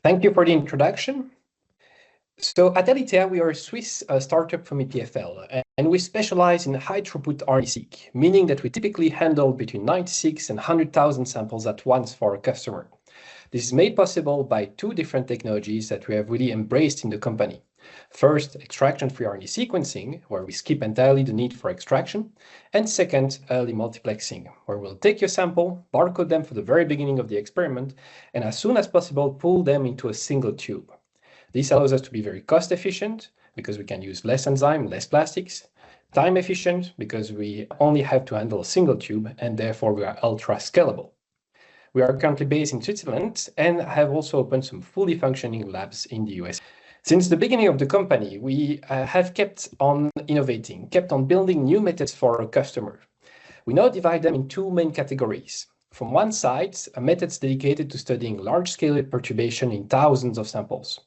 Thank you for the introduction. So at Alithea, we are a Swiss startup from EPFL, and we specialize in high-throughput RNA-seq, meaning that we typically handle between 96 and 100,000 samples at once for our customer. This is made possible by two different technologies that we have really embraced in the company. First, extraction-free RNA sequencing, where we skip entirely the need for extraction. And second, early multiplexing, where we'll take your sample, barcode them for the very beginning of the experiment, and as soon as possible, pull them into a single tube. This allows us to be very cost efficient because we can use less enzyme, less plastics, time efficient because we only have to handle a single tube, and therefore we are ultra scalable. We are currently based in Switzerland and have also opened some fully functioning labs in the US. Since the beginning of the company, we have kept on innovating, kept on building new methods for our customer. We now divide them in two main categories. From one side, methods dedicated to studying large-scale perturbation in thousands of samples.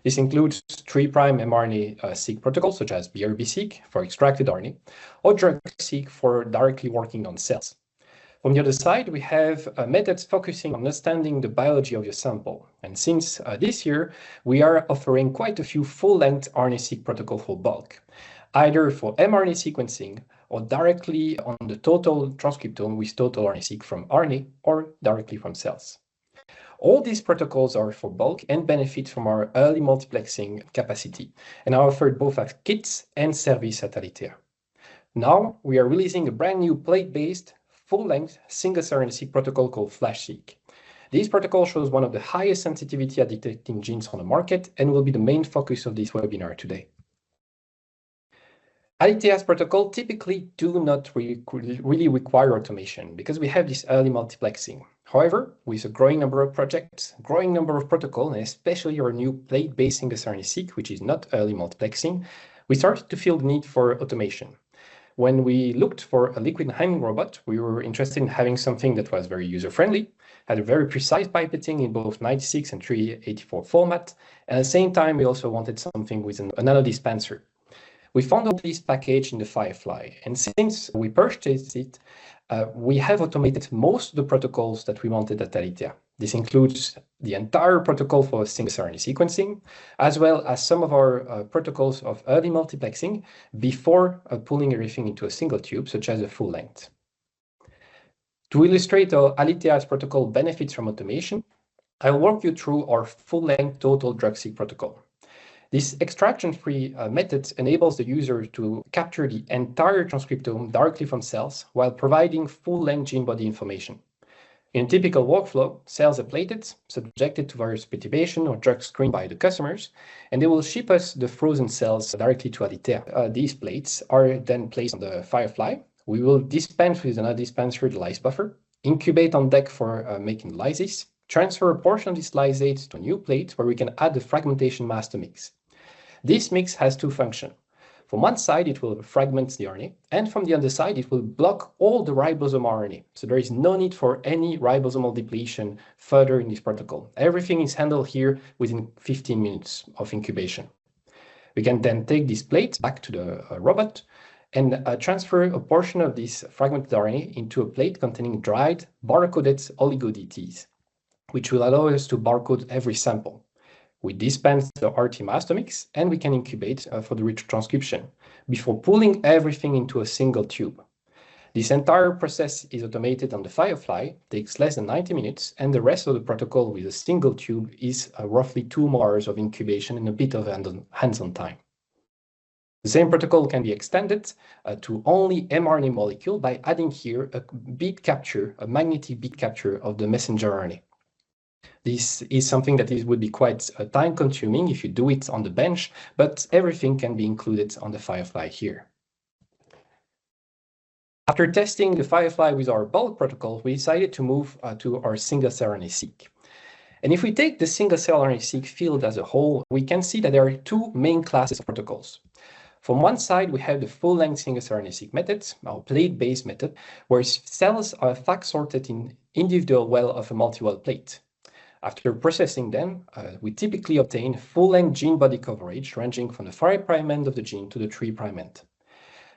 This includes 3' mRNA-seq protocols such as BRB-seq for extracted RNA, or DRUG-seq for directly working on cells. On the other side, we have methods focusing on understanding the biology of your sample. And since this year, we are offering quite a few full-length RNA-seq protocols for bulk, either for mRNA sequencing or directly on the total transcriptome with Total RNA-seq from RNA or directly from cells. All these protocols are for bulk and benefit from our early multiplexing capacity and are offered both as kits and service at Alithea. Now, we are releasing a brand new plate-based full-length single-cell RNA-seq protocol called FLASH-seq. This protocol shows one of the highest sensitivity at detecting genes on the market and will be the main focus of this webinar today. Alithea's protocol typically do not really require automation because we have this early multiplexing. However, with a growing number of projects, growing number of protocols, and especially our new plate-based single-cell RNA-seq, which is not early multiplexing, we started to feel the need for automation. When we looked for a liquid handling robot, we were interested in having something that was very user-friendly, had a very precise pipetting in both 96 and 384 format, and at the same time, we also wanted something with a nano dispenser. We found all these packaged in the Firefly, and since we purchased it, we have automated most of the protocols that we wanted at Alithea. This includes the entire protocol for single-cell RNA sequencing, as well as some of our protocols of early multiplexing before pulling everything into a single tube, such as a full length. To illustrate how Alithea's protocol benefits from automation, I'll walk you through our full-length Total DRUG-seq protocol. This extraction-free method enables the user to capture the entire transcriptome directly from cells while providing full-length gene body information. In a typical workflow, cells are plated, subjected to various perturbation or drug screen by the customers, and they will ship us the frozen cells directly to Alithea. These plates are then placed on the Firefly. We will dispense with another dispenser the lyse buffer, incubate on deck for making lysis, transfer a portion of this lysate to a new plate where we can add the fragmentation master mix. This mix has two functions. From one side, it will fragment the RNA, and from the other side, it will block all the ribosomal RNA. So there is no need for any ribosomal depletion further in this protocol. Everything is handled here within 15 minutes of incubation. We can then take this plate back to the robot and transfer a portion of this fragmented RNA into a plate containing dried, barcoded oligo-DTs, which will allow us to barcode every sample. We dispense the RT master mix and we can incubate for the retranscription before pulling everything into a single tube. This entire process is automated on the Firefly, takes less than 90 minutes, and the rest of the protocol with a single tube is roughly 2 more hours of incubation and a bit of hands-on time. The same protocol can be extended to only mRNA molecule by adding here a bead capture, a magnetic bead capture of the messenger RNA. This is something that would be quite time-consuming if you do it on the bench, but everything can be included on the Firefly here. After testing the Firefly with our bulk protocol, we decided to move to our single-cell RNA-seq. And if we take the single-cell RNA-seq field as a whole, we can see that there are two main classes of protocols. From one side, we have the full-length single-cell RNA-seq method, our plate-based method, where cells are fact-sorted in individual well of a multi-well plate. After processing them, we typically obtain full-length gene body coverage ranging from the 5' end of the gene to the 3' end.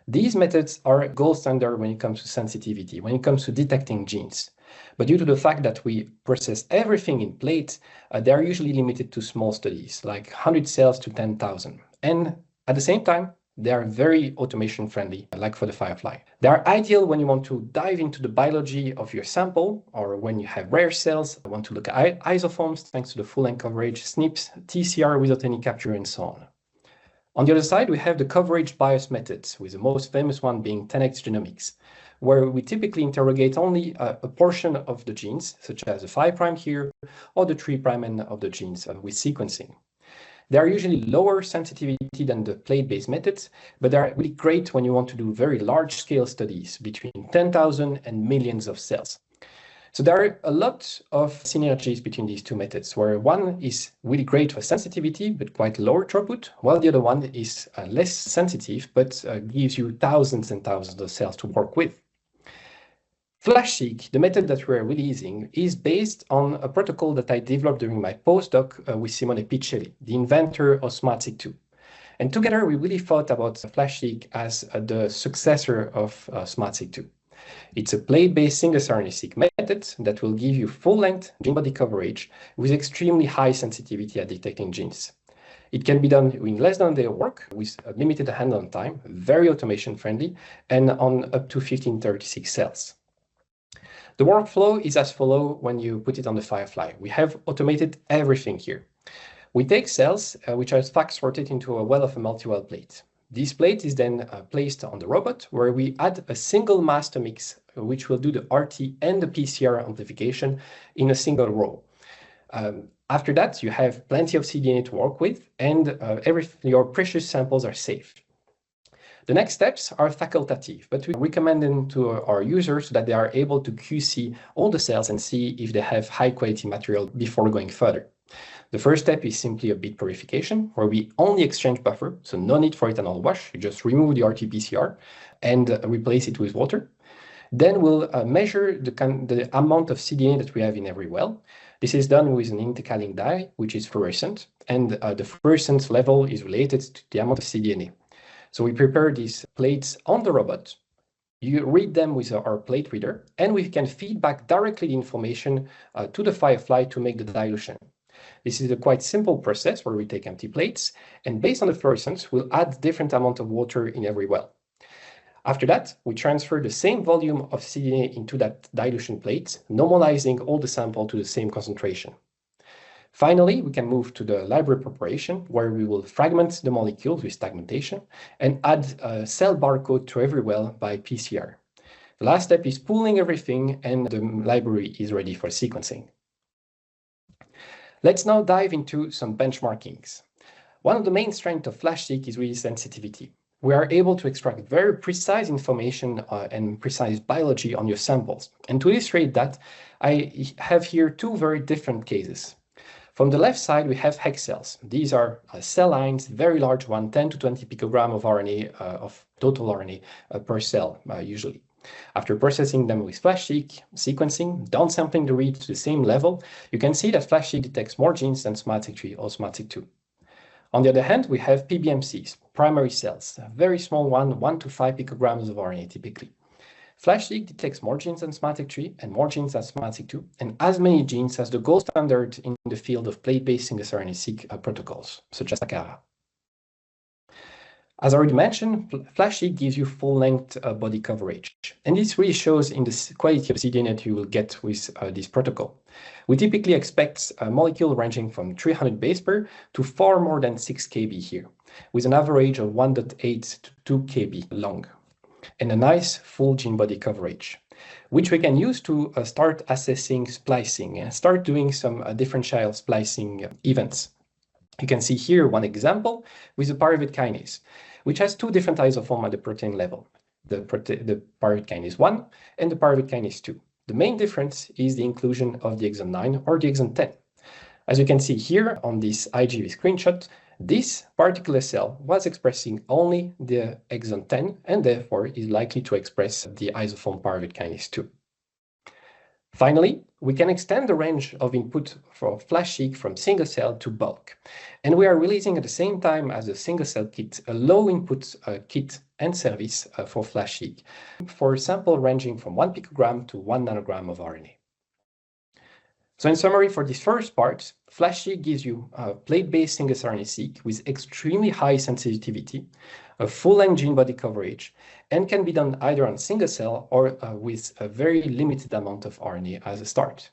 These methods are gold standard when it comes to sensitivity, when it comes to detecting genes. But due to the fact that we process everything in plates, they are usually limited to small studies, like 100 cells to 10,000. And at the same time, they are very automation friendly, like for the Firefly. They are ideal when you want to dive into the biology of your sample, or when you have rare cells, want to look at isoforms thanks to the full-length coverage, SNPs, TCR without any capture, and so on. On the other side, we have the coverage bias methods, with the most famous one being Alithea Genomics, where we typically interrogate only a portion of the genes, such as the 5' here, or the 3' end of the genes with sequencing. They are usually lower sensitivity than the plate-based methods, but they are really great when you want to do very large-scale studies between 10,000 and millions of cells. So there are a lot of synergies between these two methods, where one is really great for sensitivity, but quite lower throughput, while the other one is less sensitive, but gives you thousands and thousands of cells to work with. FLASH-seq, the method that we're releasing, is based on a protocol that I developed during my postdoc with Simone Piccelli, the inventor of SmartSeq2. And together, we really thought about FLASH-seq as the successor of SmartSeq2. It's a plate-based single RNA-seq method that will give you full-length gene body coverage with extremely high sensitivity at detecting genes. It can be done in less than a day of work with a limited handle time, very automation-friendly, and on up to 1536 cells. The workflow is as follows when you put it on the Firefly. We have automated everything here. We take cells which are FACS sorted into a well of a multi-well plate. This plate is then placed on the robot, where we add a single master mix, which will do the RT and the PCR amplification in a single row. After that, you have plenty of cDNA to work with, and your precious samples are safe. The next steps are facultative, but we recommend them to our users so that they are able to QC all the cells and see if they have high quality material before going further. The first step is simply a bit purification, where we only exchange buffer, so no need for ethanol wash. You just remove the RT-PCR and replace it with water. Then we'll measure the amount of cDNA that we have in every well. This is done with an intercalling dye, which is fluorescent, and the fluorescence level is related to the amount of cDNA. So we prepare these plates on the robot. You read them with our plate reader, and we can feed back directly the information to the Firefly to make the dilution. This is a quite simple process where we take empty plates, and based on the fluorescence, we'll add different amount of water in every well. After that, we transfer the same volume of cDNA into that dilution plate, normalizing all the sample to the same concentration. Finally, we can move to the library preparation, where we will fragment the molecules with tagmentation and add a cell barcode to every well by PCR. The last step is pooling everything, and the library is ready for sequencing. Let's now dive into some benchmarkings. One of the main strengths of FLASH-seq is really sensitivity. We are able to extract very precise information and precise biology on your samples. And to illustrate that, I have here two very different cases. From the left side, we have hex cells. These are cell lines, very large one, 10 to 20 picogram of RNA, of total RNA per cell, usually. After processing them with FLASH-seq sequencing, downsampling the read to the same level, you can see that FLASH-seq detects more genes than SmartSeq3 or SmartSeq2. On the other hand, we have PBMCs, primary cells, a very small one, 1 to 5 picograms of RNA typically. FLASH-seq detects more genes than SmartSeq3 and more genes than SmartSeq2, and as many genes as the gold standard in the field of plate-based single RNA-seq protocols, such as Takara. As already mentioned, FLASH-seq gives you full-length body coverage, and this really shows in the quality of cDNA that you will get with this protocol. We typically expect a molecule ranging from 300 base pair to far more than 6 kb here, with an average of 1.8 to 2 kb long, and a nice full gene body coverage, which we can use to start assessing splicing and start doing some differential splicing events. You can see here one example with the pyruvate kinase, which has two different isoforms at the protein level, the pyruvate kinase 1 and the pyruvate kinase 2. The main difference is the inclusion of the exon 9 or the exon 10. As you can see here on this IGV screenshot, this particular cell was expressing only the exon 10 and therefore is likely to express the isoform pyruvate kinase 2. Finally, we can extend the range of input for FLASH-seq from single cell to bulk. And we are releasing at the same time as a single cell kit, a low input kit and service for FLASH-seq for a sample ranging from 1 picogram to 1 nanogram of RNA. So in summary, for this first part, FLASH-seq gives you a plate-based single RNA-seq with extremely high sensitivity, a full-length gene body coverage, and can be done either on single cell or with a very limited amount of RNA as a start.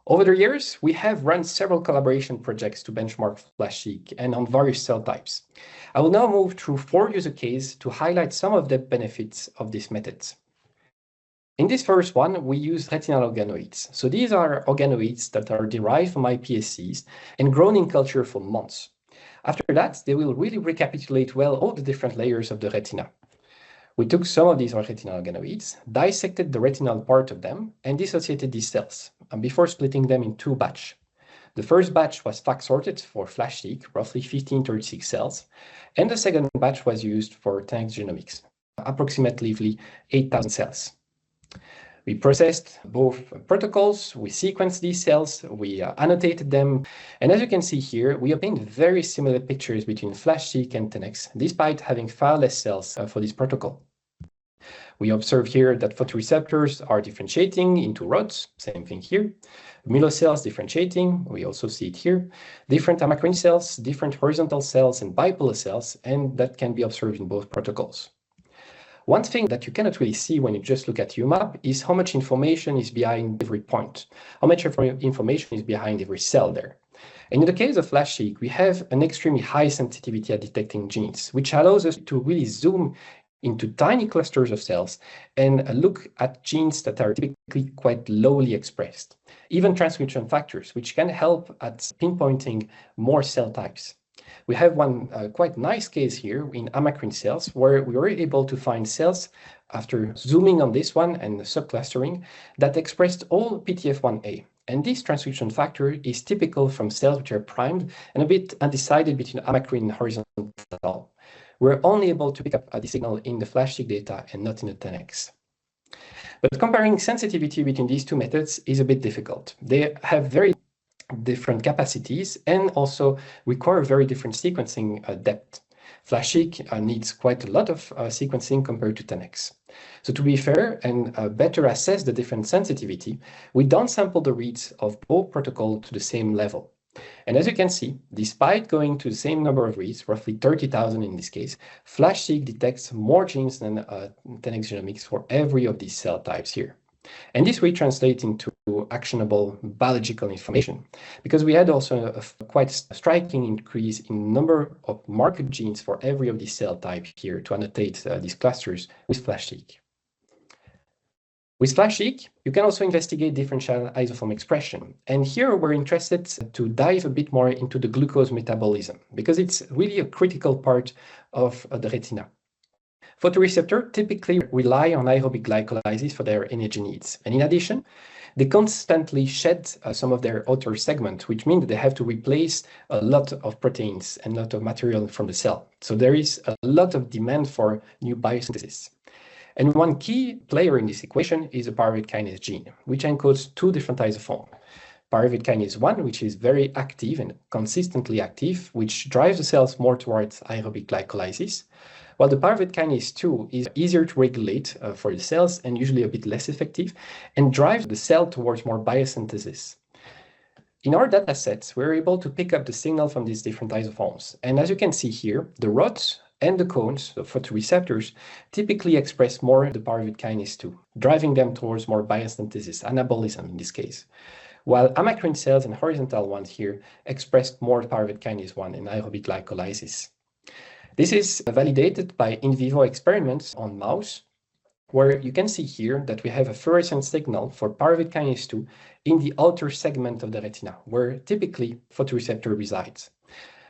Over the years, we have run several collaboration projects to benchmark FLASH-seq and on various cell types. I will now move through 4 use cases to highlight some of the benefits of these methods. In this first one, we use retinal organoids. So these are organoids that are derived from iPSCs and grown in culture for months. After that, they will really recapitulate well all the different layers of the retina. We took some of these retinal organoids, dissected the retinal part of them, and dissociated these cells before splitting them in 2 batches. The first batch was FACS sorted for FLASH-seq, roughly 1536 cells, and the second batch was used for Alithea Genomics, approximately 8,000 cells. We processed both protocols, we sequenced these cells, we annotated them, and as you can see here, we obtained very similar pictures between FLASH-seq and 10x, despite having far less cells for this protocol. We observe here that photoreceptors are differentiating into rods, same thing here. Mulo cells differentiating, we also see it here. Different amacrine cells, different horizontal cells, and bipolar cells, and that can be observed in both protocols. One thing that you cannot really see when you just look at UMAP is how much information is behind every point, how much information is behind every cell there. And in the case of FLASH-seq, we have an extremely high sensitivity at detecting genes, which allows us to really zoom into tiny clusters of cells and look at genes that are typically quite lowly expressed, even transcription factors, which can help at pinpointing more cell types. We have one quite nice case here in amacrine cells where we were able to find cells after zooming on this one and subclustering that expressed all PTF1A. And this transcription factor is typical from cells which are primed and a bit undecided between amacrine and horizontal. We're only able to pick up the signal in the FLASH-seq data and not in the 10x. But comparing sensitivity between these 2 methods is a bit difficult. They have very different capacities and also require very different sequencing depth. FLASH-seq needs quite a lot of sequencing compared to 10x. So to be fair and better assess the different sensitivity, we downsample the reads of both protocols to the same level. And as you can see, despite going to the same number of reads, roughly 30,000 in this case, FLASH-seq detects more genes than 10x Genomics for every of these cell types here. And this will translate into actionable biological information, because we had also a quite striking increase in number of marked genes for every of these cell types here to annotate these clusters with FLASH-seq. With FLASH-seq, you can also investigate differential isoform expression. And here we're interested to dive a bit more into the glucose metabolism, because it's really a critical part of the retina. Photoreceptors typically rely on aerobic glycolysis for their energy needs. And in addition, they constantly shed some of their outer segment, which means that they have to replace a lot of proteins and a lot of material from the cell. So there is a lot of demand for new biosynthesis. And one key player in this equation is a pyruvate kinase gene, which encodes 2 different isoforms. Pyruvate kinase 1, which is very active and consistently active, which drives the cells more towards aerobic glycolysis, while the pyruvate kinase 2 is easier to regulate for the cells and usually a bit less effective and drives the cell towards more biosynthesis. In our data sets, we're able to pick up the signal from these different isoforms. And as you can see here, the rods and the cones, the photoreceptors, typically express more the pyruvate kinase 2, driving them towards more biosynthesis, anabolism in this case. While amacrine cells and horizontal ones here express more pyruvate kinase 1 and aerobic glycolysis. This is validated by in vivo experiments on mouse, where you can see here that we have a fluorescent signal for pyruvate kinase 2 in the outer segment of the retina, where typically photoreceptor resides.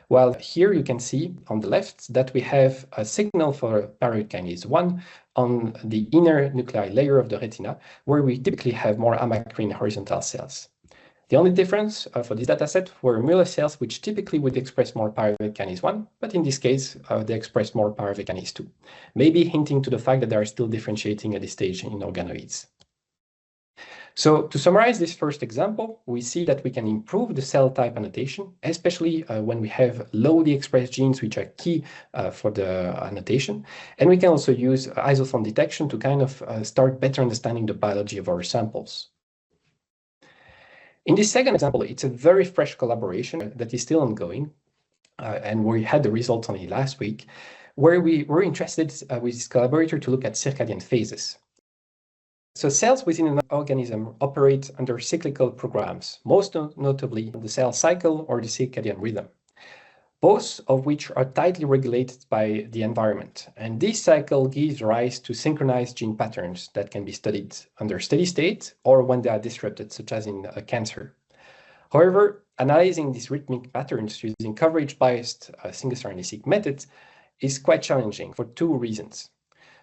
While here you can see on the left that we have a signal for pyruvate kinase 1 on the inner nuclear layer of the retina, where we typically have more amacrine horizontal cells. The only difference for this dataset were Muller cells, which typically would express more pyruvate kinase 1, but in this case, they express more pyruvate kinase 2, maybe hinting to the fact that they are still differentiating at this stage in organoids. So to summarize this first example, we see that we can improve the cell type annotation, especially when we have lowly expressed genes, which are key for the annotation. And we can also use isoform detection to kind of start better understanding the biology of our samples. In this second example, it's a very fresh collaboration that is still ongoing, and we had the results only last week, where we were interested with this collaborator to look at circadian phases. So cells within an organism operate under cyclical programs, most notably the cell cycle or the circadian rhythm, both of which are tightly regulated by the environment. And this cycle gives rise to synchronized gene patterns that can be studied under steady state or when they are disrupted, such as in cancer. However, analyzing these rhythmic patterns using coverage-biased single-cell RNA-seq methods is quite challenging for two reasons.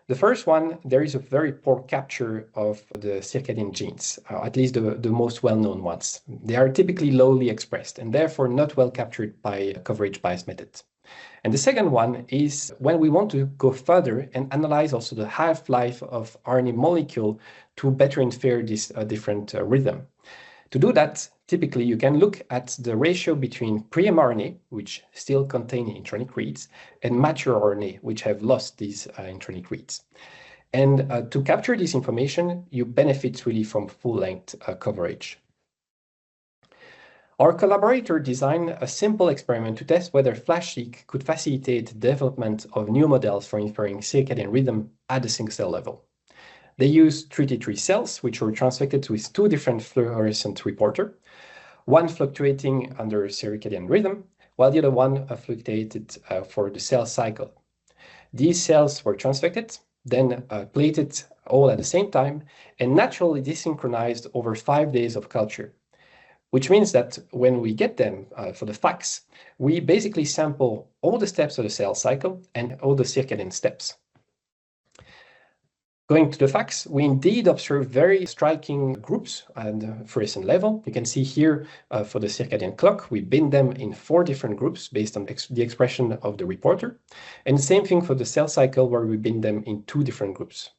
The first one, there is a very poor capture of the circadian genes, at least the most well-known ones. They are typically lowly expressed and therefore not well captured by coverage-biased methods. And the second one is when we want to go further and analyze also the half-life of RNA molecule to better infer this different rhythm. To do that, typically you can look at the ratio between pre-mRNA, which still contain intronic reads, and mature RNA, which have lost these intronic reads. And to capture this information, you benefit really from full-length coverage. Our collaborator designed a simple experiment to test whether FLASH-seq could facilitate the development of new models for inferring circadian rhythm at the single-cell level. They used 33 cells, which were transfected with two different fluorescent reporters, one fluctuating under circadian rhythm, while the other one fluctuated for the cell cycle. These cells were transfected, then plated all at the same time, and naturally desynchronized over 5 days of culture, which means that when we get them for the FACS, we basically sample all the steps of the cell cycle and all the circadian steps. Going to the FACS, we indeed observe very striking groups at the fluorescent level. You can see here for the circadian clock, we bin them in 4 different groups based on the expression of the reporter. And the same thing for the cell cycle, where we bin them in 2 different groups.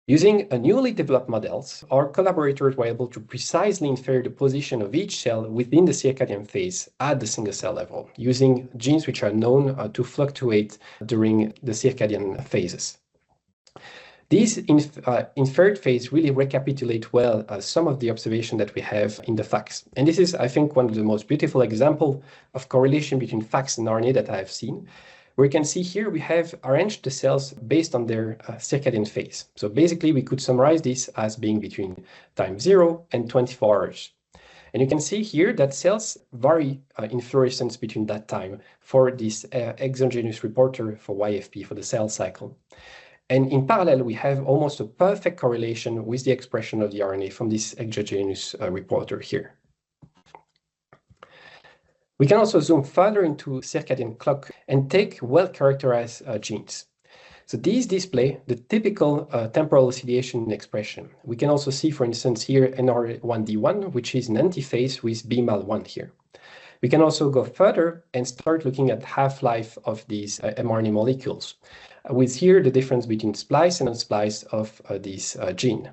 Using a newly developed models, our collaborators were able to precisely infer the position of each cell within the circadian phase at the single cell level, using genes which are known to fluctuate during the circadian phases. These inferred phase really recapitulate well some of the observation that we have in the FACS. And this is, I think, one of the most beautiful examples of correlation between FACS and RNA that I have seen, where you can see here we have arranged the cells based on their circadian phase. So basically, we could summarize this as being between time 0 and 24 hours. And you can see here that cells vary in fluorescence between that time for this exogenous reporter for YFP, for the cell cycle. And in parallel, we have almost a perfect correlation with the expression of the RNA from this exogenous reporter here. We can also zoom further into circadian clock and take well-characterized genes. So these display the typical temporal oscillation expression. We can also see, for instance, here NR1D1, which is an antiphase with BMAL1 here. We can also go further and start looking at half-life of these mRNA molecules, with here the difference between splice and unsplice of this gene.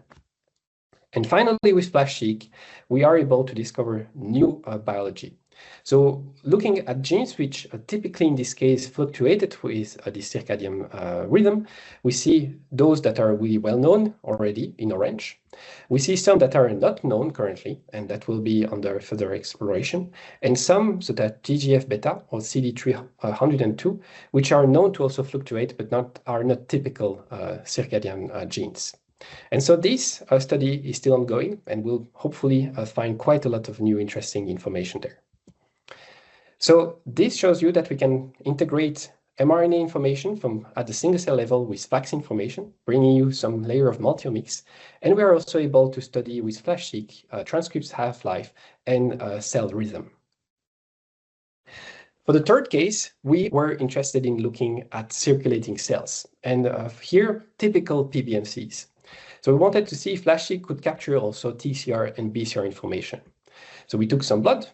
And finally, with FLASH-seq, we are able to discover new biology. So looking at genes which typically in this case fluctuated with the circadian rhythm, we see those that are really well known already in orange. We see some that are not known currently, and that will be under further exploration, and some such as TGF-beta or CD302, which are known to also fluctuate but are not typical circadian genes. And so this study is still ongoing, and we'll hopefully find quite a lot of new interesting information there. So this shows you that we can integrate mRNA information from at the single cell level with FACS information, bringing you some layer of multiomics. And we are also able to study with FLASH-seq transcripts half-life and cell rhythm. For the third case, we were interested in looking at circulating cells, and here typical PBMCs. So we wanted to see if FLASH-seq could capture also TCR and BCR information. So we took some blood,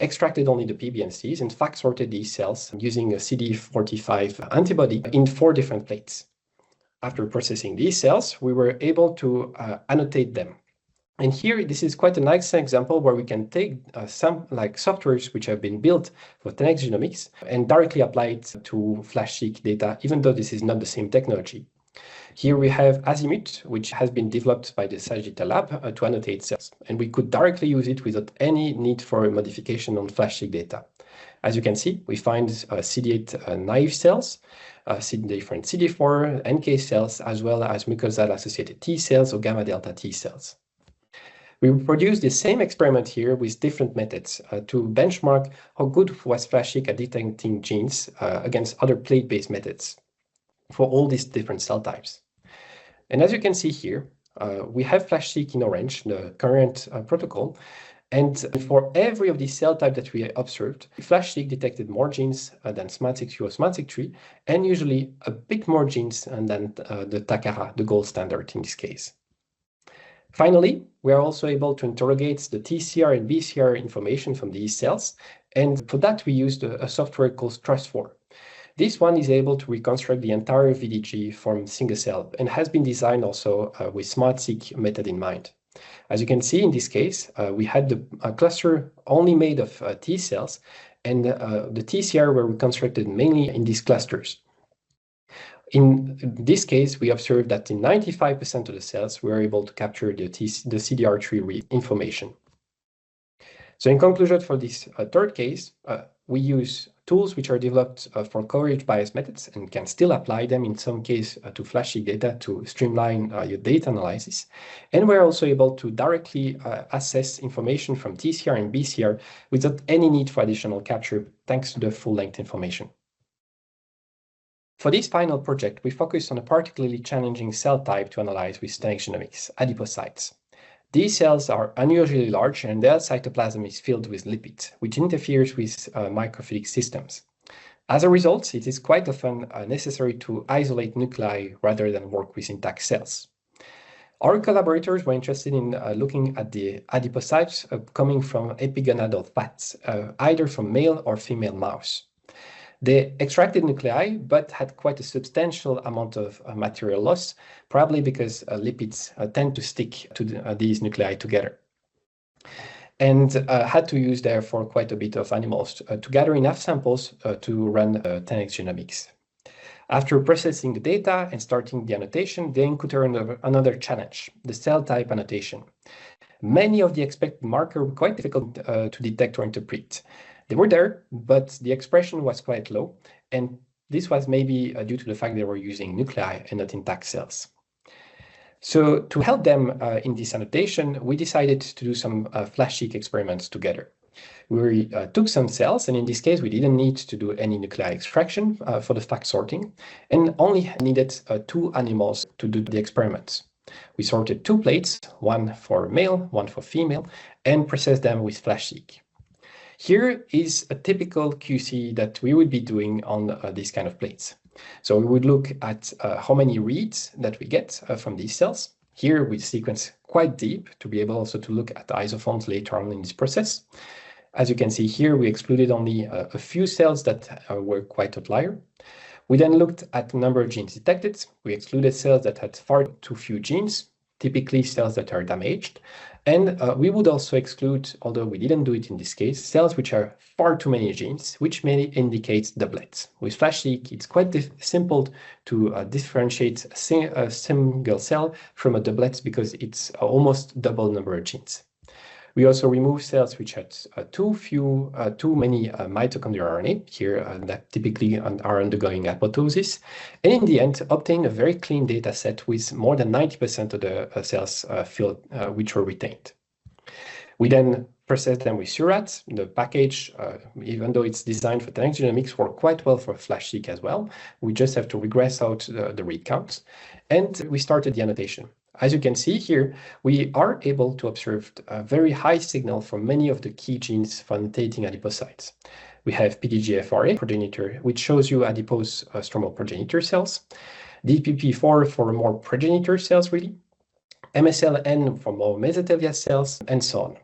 extracted only the PBMCs, and FACS sorted these cells using a CD45 antibody in 4 different plates. After processing these cells, we were able to annotate them. And here, this is quite a nice example where we can take some softwares which have been built for 10x Genomics and directly apply it to FLASH-seq data, even though this is not the same technology. Here we have Azimuth, which has been developed by the Sagitta lab to annotate cells, and we could directly use it without any need for a modification on FLASH-seq data. As you can see, we find CD8 naive cells, different CD4, NK cells, as well as mucosal-associated T cells or gamma delta T cells. We reproduced the same experiment here with different methods to benchmark how good was FLASH-seq at detecting genes against other plate-based methods for all these different cell types. And as you can see here, we have FLASH-seq in orange, the current protocol. And for every of these cell types that we observed, FLASH-seq detected more genes than SMAD6 or SMAD6, and usually a bit more genes than the TACARA, the gold standard in this case. Finally, we are also able to interrogate the TCR and BCR information from these cells. And for that, we used a software called Trust4. This one is able to reconstruct the entire VDG from single cell and has been designed also with SMAD-seq method in mind. As you can see in this case, we had a cluster only made of T cells, and the TCR were reconstructed mainly in these clusters. In this case, we observed that in 95% of the cells, we were able to capture the CDR3 information. So in conclusion, for this third case, we use tools which are developed for coverage bias methods and can still apply them in some case to FLASH-seq data to streamline your data analysis. And we're also able to directly assess information from TCR and BCR without any need for additional capture, thanks to the full-length information. For this final project, we focused on a particularly challenging cell type to analyze with Genomics, adipocytes. These cells are unusually large, and their cytoplasm is filled with lipids, which interferes with microfluidic systems. As a result, it is quite often necessary to isolate nuclei rather than work with intact cells. Our collaborators were interested in looking at the adipocytes coming from epigonadal fats, either from male or female mouse. They extracted nuclei, but had quite a substantial amount of material loss, probably because lipids tend to stick to these nuclei together. And had to use, therefore, quite a bit of animals to gather enough samples to run 10x Genomics. After processing the data and starting the annotation, they encountered another challenge, the cell type annotation. Many of the expected markers were quite difficult to detect or interpret. They were there, but the expression was quite low, and this was maybe due to the fact they were using nuclei and not intact cells. So to help them in this annotation, we decided to do some FLASH-seq experiments together. We took some cells, and in this case, we didn't need to do any nuclei extraction for the fact sorting, and only needed 2 animals to do the experiments. We sorted 2 plates, one for male, one for female, and processed them with FLASH-seq. Here is a typical QC that we would be doing on these kind of plates. So we would look at how many reads that we get from these cells. Here we sequence quite deep to be able also to look at the isoforms later on in this process. As you can see here, we excluded only a few cells that were quite outlier. We then looked at the number of genes detected. We excluded cells that had far too few genes, typically cells that are damaged. And we would also exclude, although we didn't do it in this case, cells which are far too many genes, which may indicate doublets. With FLASH-seq, it's quite simple to differentiate a single cell from a doublet because it's almost double number of genes. We also remove cells which had too many mitochondrial RNA here that typically are undergoing apoptosis, and in the end obtain a very clean data set with more than 90% of the cells filled, which were retained. We then process them with Surat. The package, even though it's designed for 10x Genomics, works quite well for FLASH-seq as well. We just have to regress out the read counts, and we started the annotation. As you can see here, we are able to observe a very high signal for many of the key genes for annotating adipocytes. We have PDGFRA progenitor, which shows you adipose stromal progenitor cells, DPP4 for more progenitor cells, really, MSLN for more mesothelial cells, and so on.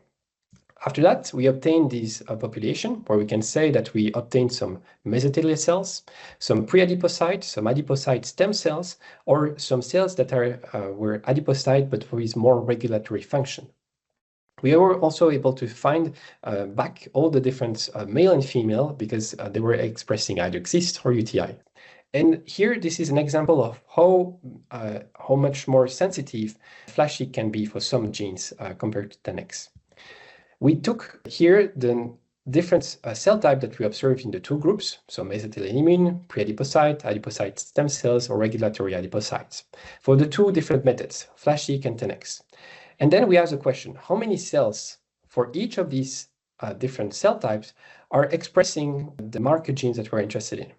After that, we obtain this population where we can say that we obtained some mesothelial cells, some pre-adipocytes, some adipocyte stem cells, or some cells that were adipocyte but with more regulatory function. We were also able to find back all the different male and female because they were expressing either XIST or UTI. And here, this is an example of how much more sensitive FLASH-seq can be for some genes compared to 10x. We took here the different cell type that we observed in the two groups, so mesothelioma, pre-adipocyte, adipocyte stem cells, or regulatory adipocytes, for the two different methods, FLASH-seq and 10x. And then we asked the question, how many cells for each of these different cell types are expressing the marker genes that we're interested in?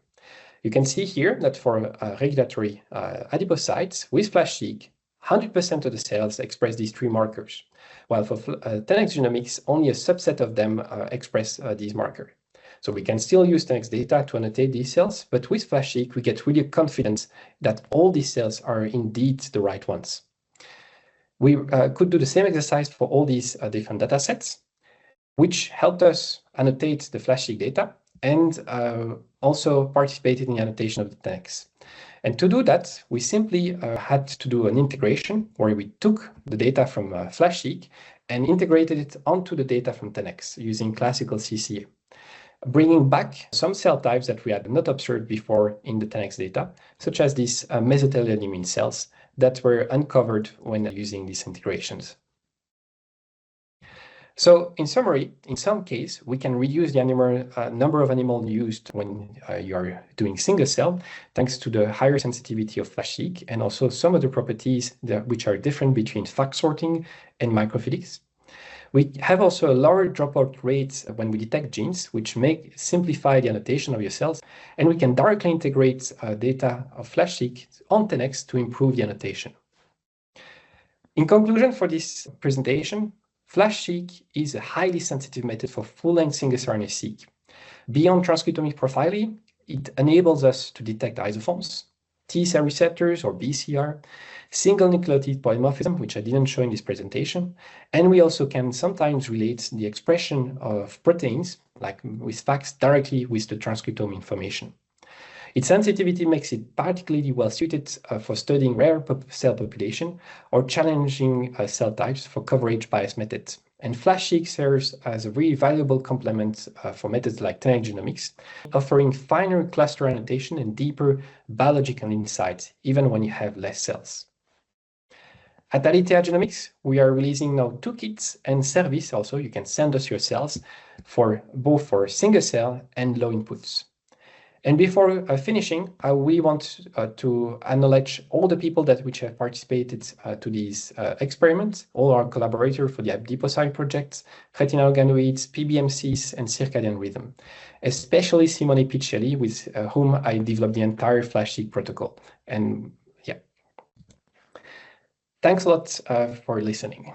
You can see here that for regulatory adipocytes with FLASH-seq, 100% of the cells express these three markers, while for 10x genomics, only a subset of them express these markers. So we can still use 10x data to annotate these cells, but with FLASH-seq, we get really confident that all these cells are indeed the right ones. We could do the same exercise for all these different data sets, which helped us annotate the FLASH-seq data and also participated in the annotation of the 10x. And to do that, we simply had to do an integration where we took the data from FLASH-seq and integrated it onto the data from 10x using classical CCA, bringing back some cell types that we had not observed before in the 10x data, such as these mesothelioma cells that were uncovered when using these integrations. So in summary, in some case, we can reduce the number of animals used when you are doing single cell, thanks to the higher sensitivity of FLASH-seq and also some of the properties which are different between fact sorting and microfluidics. We have also a lower dropout rate when we detect genes, which simplify the annotation of your cells, and we can directly integrate data of FLASH-seq on 10x to improve the annotation. In conclusion for this presentation, FLASH-seq is a highly sensitive method for full-length scRNA-seq. Beyond transcriptomic profiling, it enables us to detect isoforms, T-cell receptors or BCR, single nucleotide polymorphism, which I didn't show in this presentation, and we also can sometimes relate the expression of proteins, like with FACS, directly with the transcriptome information. Its sensitivity makes it particularly well suited for studying rare cell population or challenging cell types for coverage bias methods. And FLASH-seq serves as a really valuable complement for methods like 10x genomics, offering finer cluster annotation and deeper biological insights, even when you have less cells. At Alithea Genomics, we are releasing now 2 kits and service also. You can send us your cells for both for single cell and low inputs. And before finishing, we want to acknowledge all the people which have participated to these experiments, all our collaborators for the adipocyte projects, retinal organoids, PBMCs, and circadian rhythm, especially Simone Piccelli, with whom I developed the entire FLASH-seq protocol. And yeah, thanks a lot for listening.